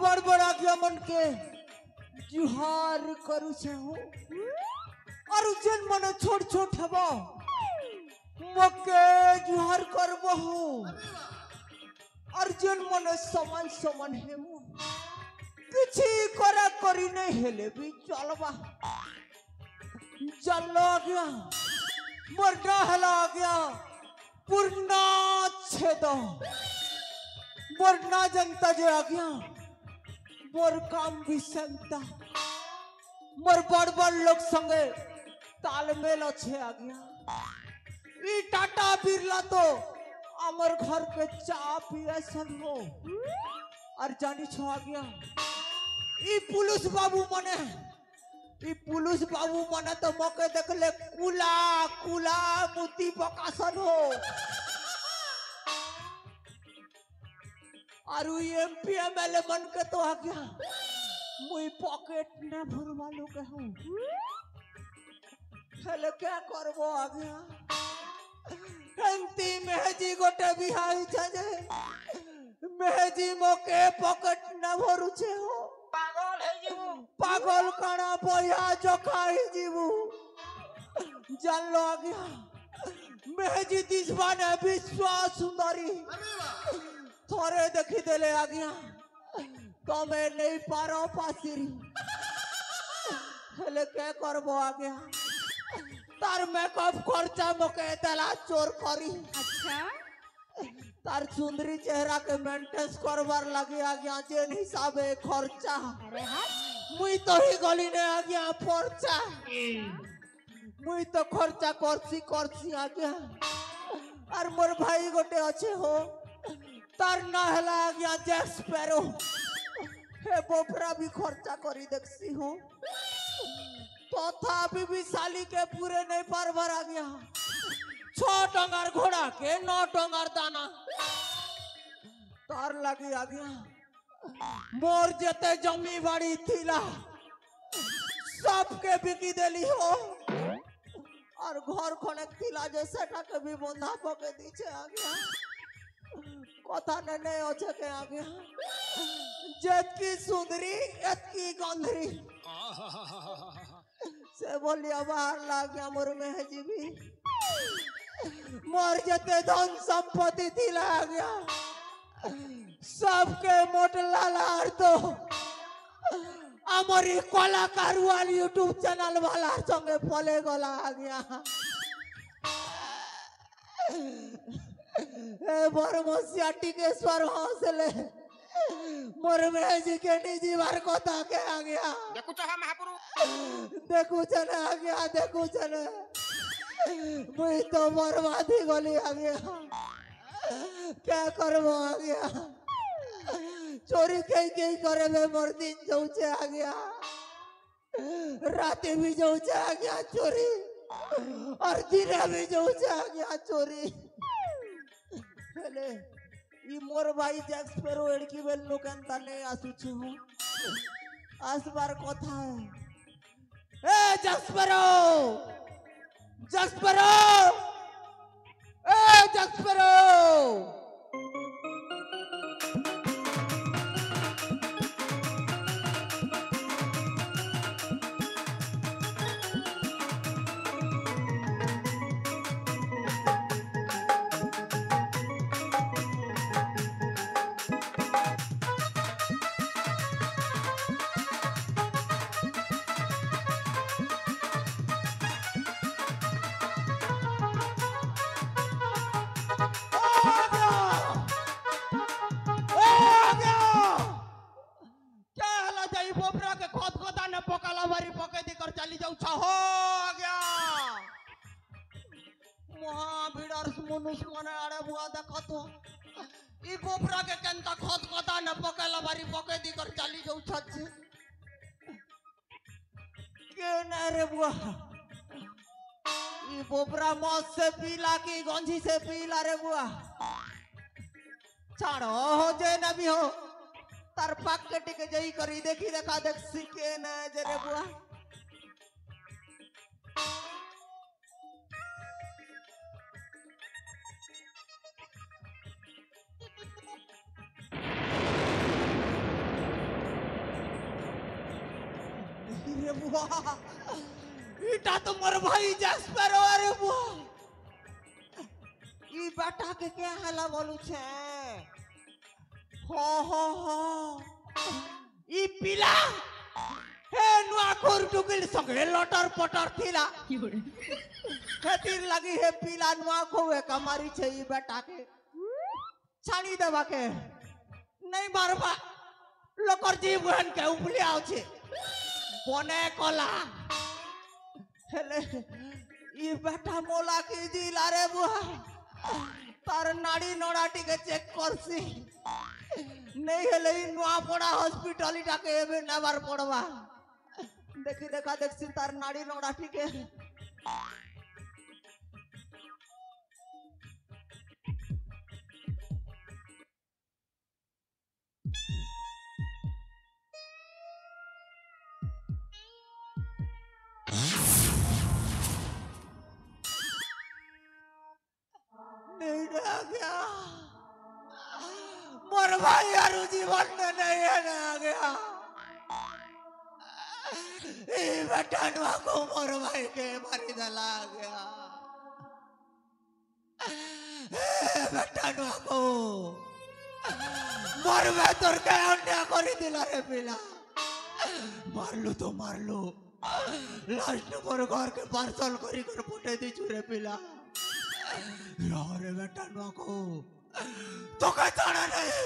बड़ बड़ आज्ञा मन के जुहार करू छहु और जन मन छोट छोट हबो मके जुहार करबहु और जन मन समान समान हेमु किछि करा करी नहीं हेले भी चलबा चलो गया मरना हला गया पूर्णा छेद मरना जनता जे आ गया मोर काम भी संता मोर बड़ बड़ लोग संगे तालमेल अच्छे आ गया ई टाटा बिरला तो अमर घर के चा पिए सन हो और जानी छो आ गया ई पुलिस बाबू मने ई पुलिस बाबू मने तो मौके देखले कुला कुला मुती बकासन हो और एमपी एमएलए मन के तो आ गया मुई पॉकेट न भरवा लो कहूं हेले क्या करबो आ गया हंती मेहजी गोटे बिहाई छजे मेहजी मोके पॉकेट न भरू छे हो पागल है जीवू पागल काना बया जोखाई जीवू जान लो आ गया मेहजी दिसवाने विश्वास सुंदरी थोड़े देखी देले आ गया तो मैं नहीं पारो पासिरी हेले क्या करबो आ गया तार मेकअप खर्चा मके दला चोर करी अच्छा तार सुंदरी चेहरा के मेंटेन करवार लगे आ गया जेन हिसाबे खर्चा अरे हाँ मुई तो ही गली ने आ गया पर्चा मुई तो खर्चा करसी आ गया और मोर भाई गोटे अच्छे हो तार ना हला आ गया जैक स्पैरो हे बोफरा भी खर्चा करी देखसी हो तथापि भी साली के पूरे नहीं पार आ गया 6 टंगार घोड़ा के 9 टंगार दाना तार लगी आ गया मोर जते जमी बाड़ी थीला सबके बिकी देली हो और घर खने थीला जैसे के भी बंधा पके दीचे आ गया कथा ने अच्छे के आ गया जतकी सुंदरी एतकी गंधरी से बोलिया बाहर ला गया मोर मेहजी भी मोर जते धन संपत्ति थी ला गया सबके मोटला लार तो हमारी कलाकार वाली यूट्यूब चैनल वाला संगे फले गला आ गया बरमसिया टिकेश्वर हौसले मोर मेहजी के निजी बार कोता के आ गया देखू चाहा महापुरु देखू चले आ गया देखू चले मुई तो बर्बादी गली आ गया क्या करबो आ गया चोरी कई करे में मोर दिन जौचे आ गया रात भी जौचे आ गया चोरी और दिन भी जौचे आ गया चोरी हेले ई मोर भाई जैक स्पैरो एड़की बेल लोकंता ने आसुछु हूं आसबार कथा है ए जैक स्पैरो जैक स्पैरो बोबरा मौत से पीला की गंजी से पीला रे बुआ छाड़ो हो जे न भी हो तार पाक के टिके जई करी देखी देखा देख सीखे न जे रे बुआ रे बुआ इटा तो मोर भाई जैस्पेरो रे बुआ ई बेटा के क्या हला बोलू छे हो ई पिला हे नुआ खोर टुकिल संगे लटर पटर थिला हेतिर लगी हे पिला नुआ खोवे कमारी छे ई बेटा के छानी देवा के नहीं मारबा लोकर जीव बहन के उपले आउ छे बने कोला हेले ई बेटा मोला की दिला रे बुआ तार नाड़ी नोड़ाटी के चेक करसी नहीं हेले ई नुआ पड़ा हॉस्पिटल इटा के एबे नबार पड़वा देखी देखा देखसी तार नाड़ी नोड़ाटी के नहीं रह गया मोर भाई यारू जीवन में नहीं रह गया ये बेटा नुआ को मोर भाई के मारी दला गया बेटा नुआ को मोर में तोर के अन्य करी दिला रे पिला मारलू तो मारलू लास्ट मोर घर के पार्सल करी कर पटे दी चुरे पिला रे बेटा नुआ को तो कहता नहीं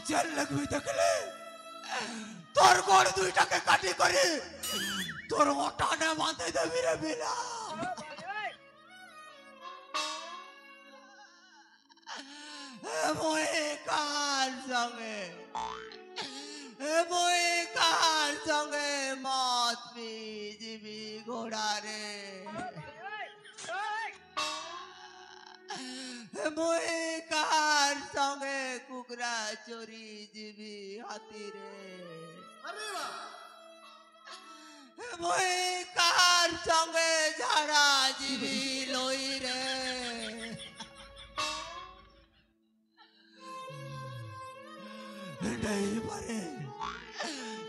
जेल लगवी देखले तोर गोड़ दुईटा के काटी करी तोर ओटा ने बांधे देबी रे बिला मोए कार संगे मौत भी जीवी घोड़ा रे मोए कार संगे कुकरा चोरी जीवी हाथी रे मोए कार संगे झाड़ा जीवी लोई रे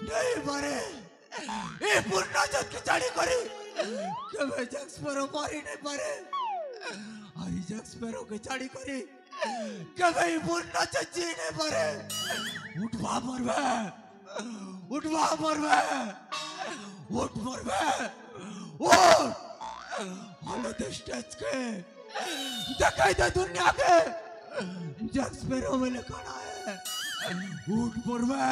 नहीं पारे ये पूर्ण जग की चाड़ी करे कभी जैक्सपेरो मारी नहीं पारे आई जैक्सपेरो की चाड़ी करे कभी पूर्ण चच्ची नहीं पारे उठवा मरवे उठ हालत स्टेज के दिखाई दे दुनिया के जैक्सपेरो में लिखना है उठ मरवे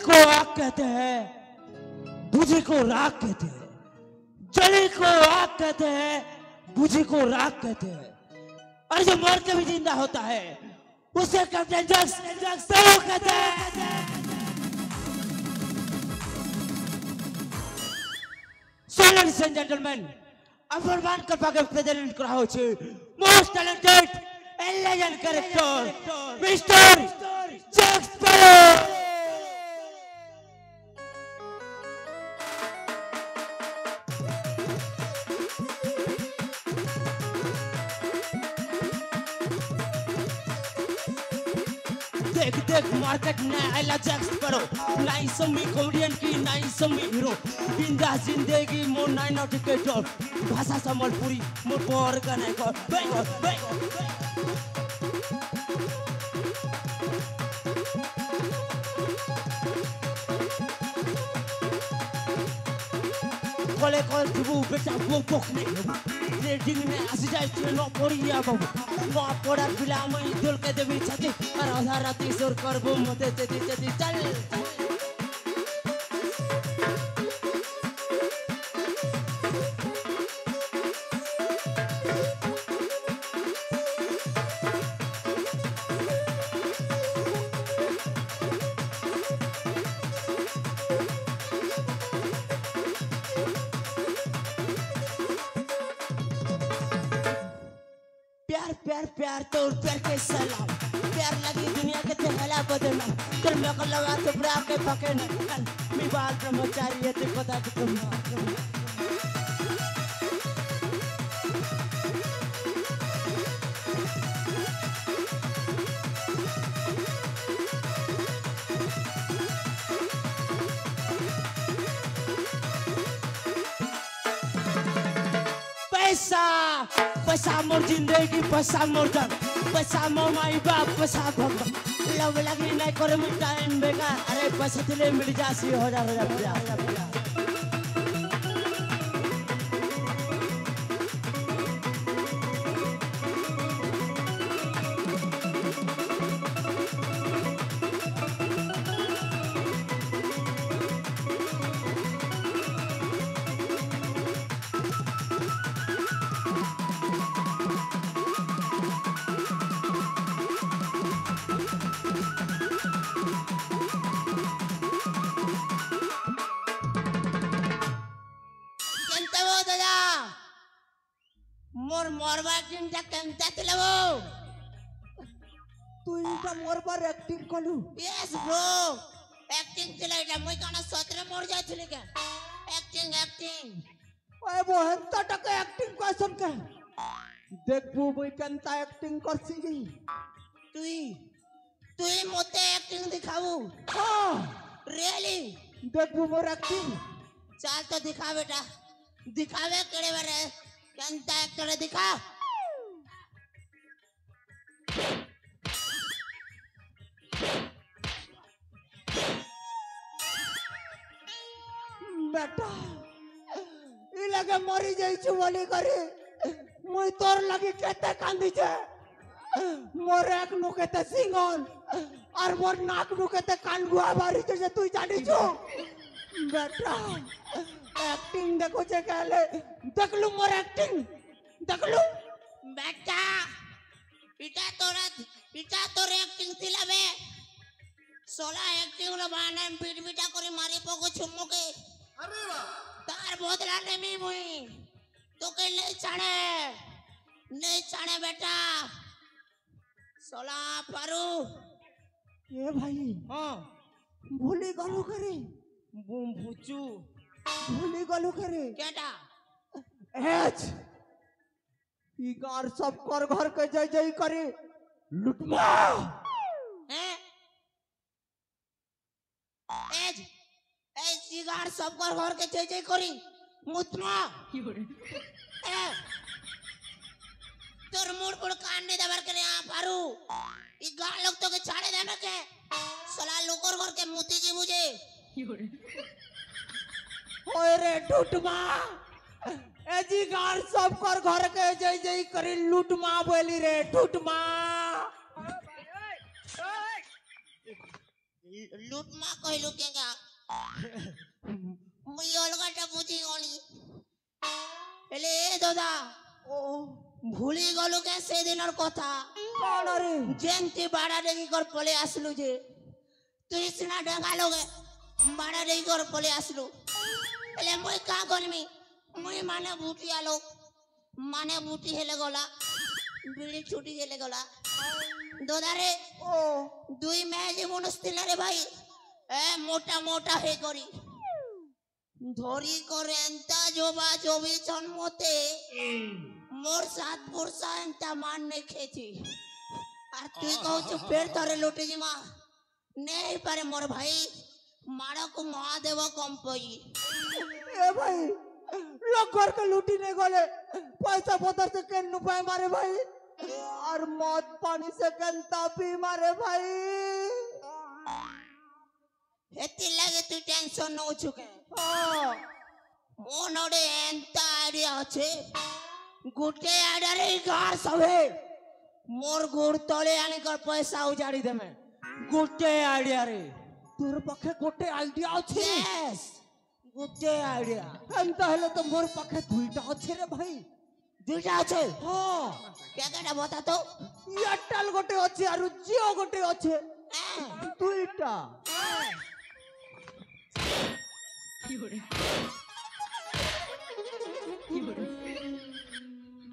को आग कहते हैं, बुझे को राख कहते हैं। जले को आग कहते हैं, बुझे को राख कहते हैं। और जो मर के भी जिंदा होता है उसे कहते हैं जक्स कहते हैं। So ladies and gentlemen, Avarman Kapage present kora hoche most talented and legend character, Mr. Jack Sparrow. देख मार्केट में आइला जैक स्पैरो, नाई समी कॉमेडियन की नाई समी हीरो, बिंदास जिंदगी मोर नाई नोटिकेटर, भाषा संबलपुरी मोर पर गाना कर कोले कोल तुबु बेटा वो पोखने ट्रेडिंग में आसी जाए चलो पोरिया बाबू वो पोड़ा बिला में दिल के देवी छाती और आधा राती सुर कर वो मते चली चल प्यार प्यार तो प्यार के सलाम प्यार लगी दुनिया के तेहला बदला तेरे में को लगा तो ब्रा के पके न मी बाल ब्रह्मचारी है ते पता कि तुम पैसा पैसा मोर जिंदगी पैसा मोर जान पैसा मोर माई बाप पैसा भगवान लव लगी नहीं करे मुझ टाइम बेकार अरे पैसा दिले मिल जासी हो जा मोर मोरबा चिंता केमता तिलबो তুই এটা মরবার অ্যাক্টিং কলু यस ब्रो एक्टिंग तिला এটা মই কানা সতরে মর যাইছিলি কে एक्टिंग ওই বহনটা টাকা অ্যাক্টিং করছন কে দেখবো বই কেনতা অ্যাক্টিং করছি তুই তুই মতে एक्टिंग दिखाऊ হ্যাঁ रियली দেখবো মোর অ্যাক্টিং चल तो दिखा बेटा दिखावे केड़े बारे केनता एक्टर दिखा बेटा ই লাগে মরি যাইছু বলি করে মুই তোর লাগি কেতে কান্দিছে মোর এক নুকেতে সিঙ্গল আর মোর নাক নুকেতে কান গুয়া বাড়িছে যে তুই জানিছু বেটা एक्टिंग देखो जे कहले देखलू मोर एक्टिंग देखलू बेटा इटा तोर एक्टिंग थिला बे सोला एक्टिंग रो बाने पीट पीटा करी मारी पको छुमुके अरे वाह तार बदला नेमी मुई तो के नहीं छाड़े बेटा सोला पारू ए भाई हां भूली गलो करे बूम भुचू भूली गलो करे केटा एच ई गार सब कर घर के जय जय करे लुटमा हैं एज एज सिगार सब घर के जय जय करी मुतमा ए तोर मूड पर कान ने दबर करे आ पारू ई गाल लोग तो के छाड़े देना के सला लोकर घर के मुती जी मुझे ओए रे लुटमा ए जी गार सब कर घर के जय जय करे लुटमा बोली रे लुटमा लुटमा कहलु केगा मुई अलगाटा बुझी गली एले ए दादा ओ भूली गलु के से दिनर कथा कौन रे जेंती बाड़ा देगी कर पले आसलु जे तू इतना डंगा लोगे बाड़ा देगी कर पले आसलु एले मुई का करमी मुई माने बूटी आलो माने बूटी हेले गला बीड़ी छुटी हेले गला दोदारे ओ दुई मैज मुनस्तिला रे भाई ए मोटा मोटा हे करी धरी करे एंता जोबा जोबी छन मोते मोर साथ पुरसा एंता मान ने खेती और तू कहू छु फेर तारे लुटे जी मां नहीं पारे मोर भाई मारा को महादेव कम पई ए भाई लोग घर के लूटी नहीं गले पैसा पतर से केन नुपाए मारे भाई और मौत पानी से केनता पी मारे भाई हेती लगे तू टेंशन न चुके हाँ मोनोडे एंता आइडिया আছে गुटे आइडिया रे घर सबे मोर गुड़ तले आने कर पैसा उजाड़ी देमे गुटे आइडिया रे तोर पाखे गोटे आइडिया अछि यस गुटे आइडिया एंता हेले तो मोर पाखे दुईटा अछि रे भाई दुटा আছে हाँ क्या केटा बता तो एयरटेल गोटे अछि आरु जियो गोटे अछि दुईटा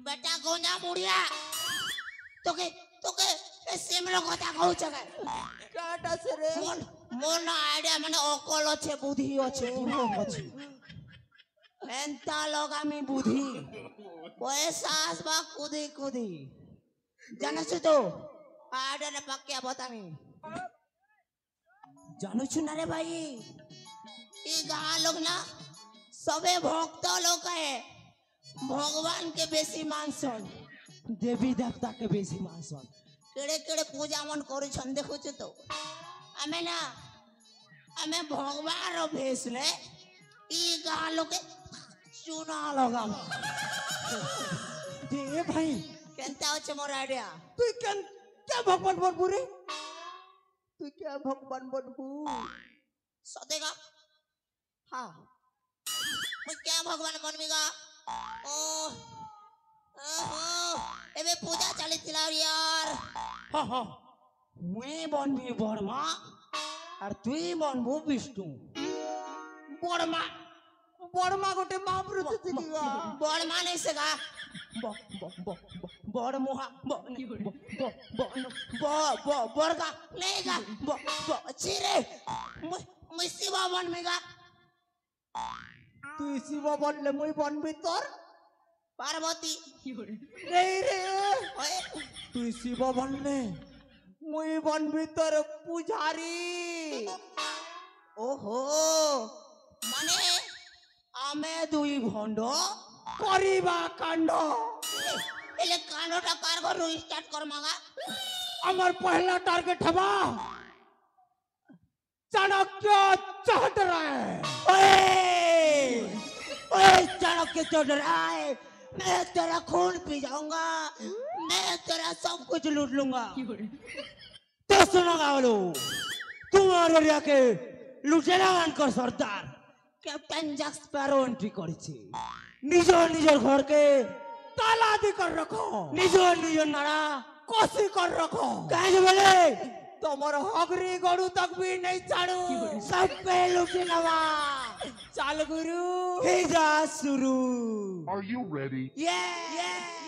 बेटा गोंजा मुड़िया তোকে তোকে এ সিমর কথা কହୁଛ কে কাটা সে রে মোর না আইডিয়া মানে অকল আছে বুদ্ধি আছে দিমাগ আছে এন্তা লগামি বুদ্ধি পয়সা আসবা কুদি কুদি জানিস তো আইডিয়া পাক্কা बतामी জানিস না রে ভাই এই গাঁ লোক না সবে ভক্ত লোক है भगवान के बेसी मानसन देवी देवता के बेसी मानसन केड़े केड़े पूजा मन करूछन देखुछ तो आमे ना आमे भगवान रो भेष ले ई गाँ लोके चूना लगाम দে ভাই केनता होछ मोर आइडिया তুই কেন কে ভগবান বনবু রে তুই কে ভগবান বনবু सतेगा हां मैं क्या भगवान बनमीगा ओ ओहो एबे पूजा चलिथिला यार हाँ हाँ मैं बनबी बर्मा और तुई बनबू विष्णु বড়মা বড়মা গোটে মহাপুরুষ ছিলিগা बड़ माने सेगा बड़ मुहा बड़का लेगा चिरे मुसीबा बनमीगा তুই শিব বললে মুই বনবি তোর पार्वती এই রে ओए তুই শিব বললে মুই বনবি তোর পূজারি ओहो माने आमे दुई भंड করিবা কাণ্ড एले कानोटा कार को स्टार्ट कर मागा আমার পহলা টার্গেট হবা চাণক্য চহট রায় ओए चाणक्य तो डराए मैं तेरा खून पी जाऊंगा मैं तेरा सब कुछ लूट लूंगा तो सुनो गावलो तुम्हारे रिया के लुटेरा मानकर सरदार कैप्टन जैक स्पैरो एंट्री करेছে নিজের নিজের ঘরকে তালা দি কর রাখো নিজের নিজের নাড়া কষি কর রাখো কাজ বলে তোমার হগরি গড়ু তক भी नहीं ছাড়ু सब पे लुटे लगा চাল গুরু ही जा शुरू Are you ready? yeah